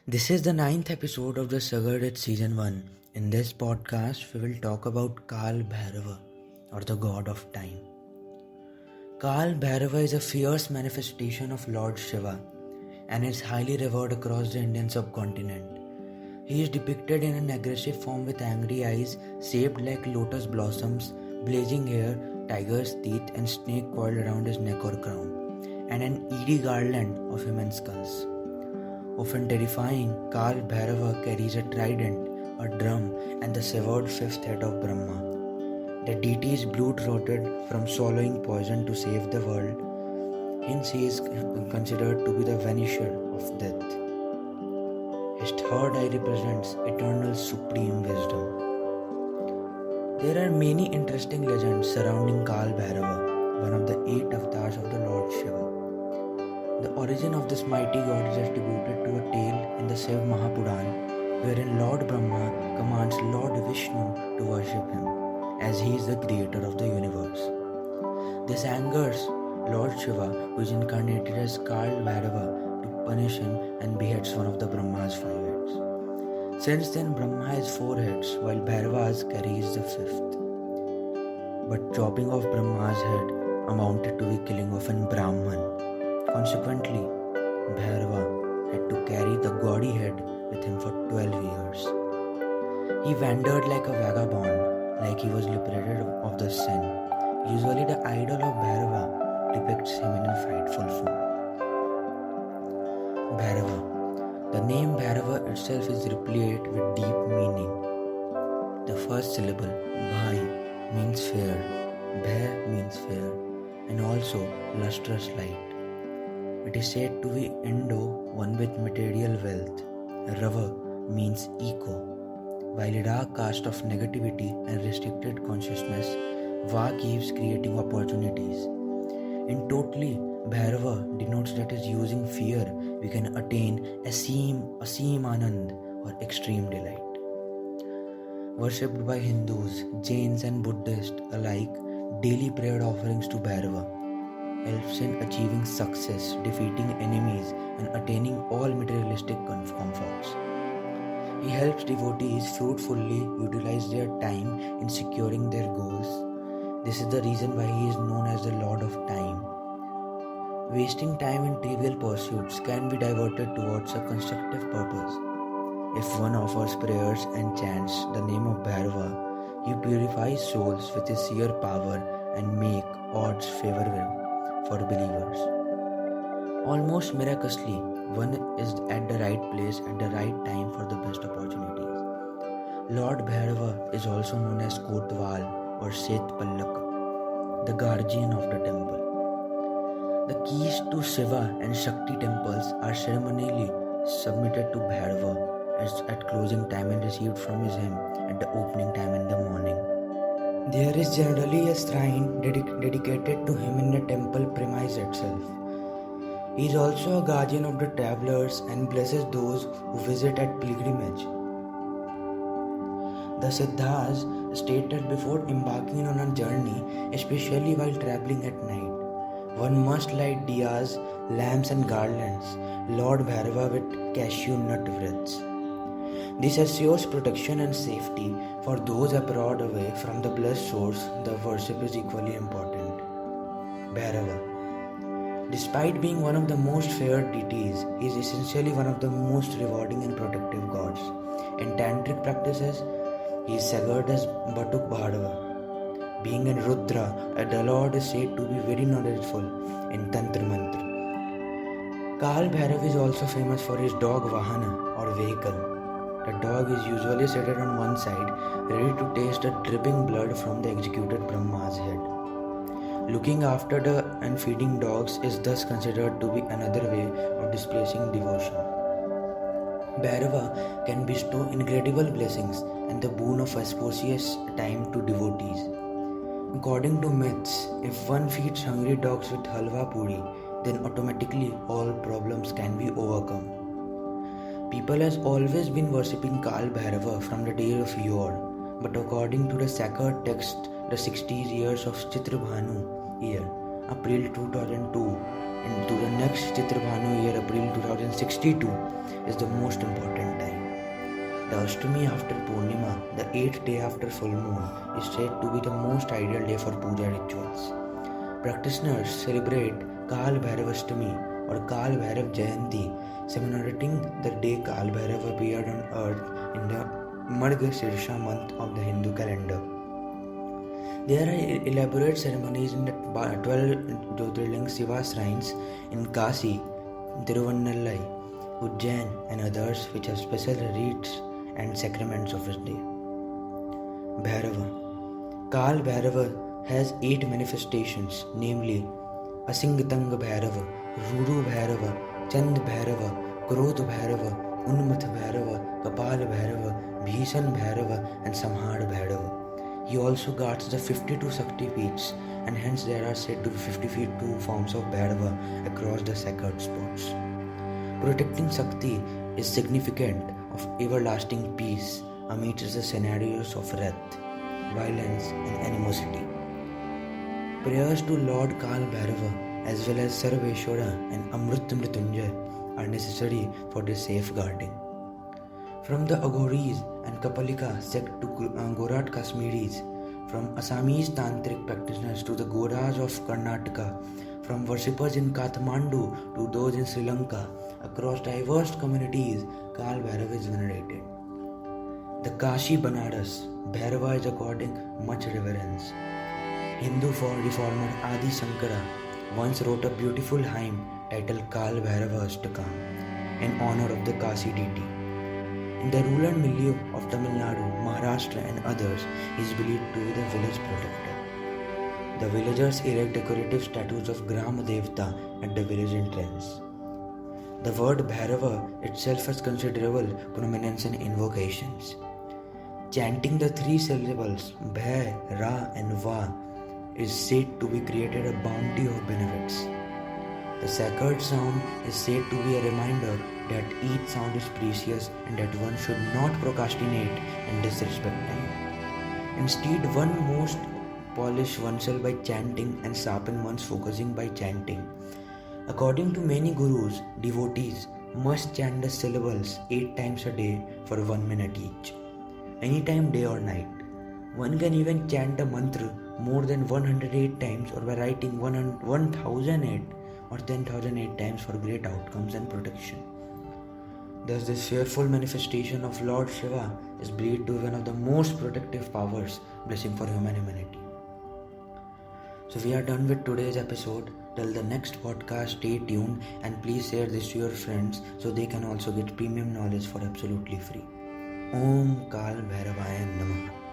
This is the ninth episode of the Sagardat Season 1. In this podcast, we will talk about Kal Bhairava, or the god of time. Kal Bhairava is a fierce manifestation of Lord Shiva and is highly revered across the Indian subcontinent. He is depicted in an aggressive form with angry eyes shaped like lotus blossoms, blazing hair, tiger's teeth, and snake coiled around his neck or crown, and an eerie garland of human skulls. Often terrifying, Kal Bhairava carries a trident, a drum, and the severed fifth head of Brahma. The deity is blue-throated from swallowing poison to save the world. Hence, he is considered to be the vanisher of death. His third eye represents eternal supreme wisdom. There are many interesting legends surrounding Kal Bhairava, one of the 8 avatars of the Lord Shiva. The origin of this mighty god is attributed to a tale in the Shiv Mahapuran, wherein Lord Brahma commands Lord Vishnu to worship him, as he is the creator of the universe. This angers Lord Shiva, who is incarnated as Kal Bhairava, to punish him and beheads one of the Brahma's 5 heads. Since then, Brahma has 4 heads, while Bhairava's carries the 5th. But chopping off Brahma's head amounted to the killing of an Brahman. Consequently, Bhairava had to carry the gaudy head with him for 12 years. He wandered like a vagabond, like he was liberated of the sin. Usually the idol of Bhairava depicts him in a frightful form. Bhairava. The name Bhairava itself is replete with deep meaning. The first syllable, Bhai, means fair, Bhair means fair, and also lustrous light. It is said to be Indo, one with material wealth. Rava means eco. While Ra cast of negativity and restricted consciousness, Va keeps creating opportunities. In totally, Bhairava denotes that is using fear we can attain aseem anand or extreme delight. Worshipped by Hindus, Jains and Buddhists alike, daily prayer offerings to Bhairava helps in achieving success, defeating enemies, and attaining all materialistic comforts. He helps devotees fruitfully utilize their time in securing their goals. This is the reason why he is known as the Lord of Time. Wasting time in trivial pursuits can be diverted towards a constructive purpose. If one offers prayers and chants the name of Bhairava, he purifies souls with his sheer power and make odds favorable for believers. Almost miraculously, one is at the right place at the right time for the best opportunities. Lord Bhairava is also known as Kotwal or Seth Pallaka, the guardian of the temple. The keys to Shiva and Shakti temples are ceremonially submitted to Bhairava at closing time and received from his hymn at the opening time in the morning. There is generally a shrine dedicated to him in the temple premise itself. He is also a guardian of the travelers and blesses those who visit at pilgrimage. The Siddhas state that before embarking on a journey, especially while traveling at night, one must light diyas, lamps and garlands, Lord Bhairava with cashew nut wreaths. This assures protection and safety for those abroad away from the blessed source. The worship is equally important. Bhairava. Despite being one of the most feared deities, he is essentially one of the most rewarding and protective gods. In tantric practices, he is staggered as Batuk Bhairava. Being a Rudra, the Lord is said to be very knowledgeable in Tantra Mantra. Kal Bhairava is also famous for his dog Vahana or vehicle. The dog is usually seated on one side, ready to taste the dripping blood from the executed Brahma's head. Looking after and feeding dogs is thus considered to be another way of displaying devotion. Bhairava can bestow incredible blessings and the boon of auspicious time to devotees. According to myths, if one feeds hungry dogs with halwa puri, then automatically all problems can be overcome. People has always been worshipping Kal Bhairava from the days of yore, but according to the sacred text, the 60 years of Chitrabhanu year, April 2002, into the next Chitrabhanu year, April 2062, is the most important time. The Ashtami after Purnima, the 8th day after full moon, is said to be the most ideal day for puja rituals. Practitioners celebrate Kal Bhairavashtami or Kal Bhairav Jayanti, commemorating the day Kal Bhairav appeared on earth in the Marga Sirsha month of the Hindu calendar. There are elaborate ceremonies in the 12 Jyotirling Shiva shrines in Kasi, Tiruvannallai, Ujjain and others which have special rites and sacraments of his day. Bhairava. Kal Bhairava has 8 manifestations, namely Asingatang Bhairava, Rudu Bhairava, Chand Bhairava, Krodh Bhairava, Unmath Bhairava, Kapal Bhairava, Bhishan Bhairava and Samhad Bhairava. He also guards the 52 Shakti Peeths, and hence there are said to be 52 forms of Bhairava across the sacred spots. Protecting Shakti is significant of everlasting peace amidst the scenarios of wrath, violence and animosity. Prayers to Lord Kal Bhairava as well as Sarveshwara and Amrit Mrityunjay are necessary for this safeguarding. From the Aghoris and Kapalika sect to Gorat Kashmiris, from Assamese Tantric practitioners to the Goras of Karnataka, from worshippers in Kathmandu to those in Sri Lanka, across diverse communities, Kal Bhairava is venerated. The Kashi Banaras, Bhairava is according much reverence. Hindu reformer Adi Shankara once wrote a beautiful hymn titled Kal Bhairava Ashtakam in honor of the Kashi deity. In the rural milieu of Tamil Nadu, Maharashtra and others, he is believed to be the village protector. The villagers erect decorative statues of Gram Devta at the village entrance. The word Bhairava itself has considerable prominence in invocations. Chanting the 3 syllables Bhai, Ra and Va is said to be created a bounty of benefits. The sacred sound is said to be a reminder that each sound is precious and that one should not procrastinate and disrespect time. Instead, one must polish oneself by chanting and sharpen one's focusing by chanting. According to many gurus, devotees must chant the syllables 8 times a day for 1 minute each, anytime day or night. One can even chant a mantra more than 108 times or by writing 1008 or 10,008 times for great outcomes and protection. Thus, this fearful manifestation of Lord Shiva is believed to be one of the most protective powers, blessing for humanity. So we are done with today's episode. Till the next podcast, stay tuned and please share this to your friends so they can also get premium knowledge for absolutely free. Om Kal Bhairavaya Namah.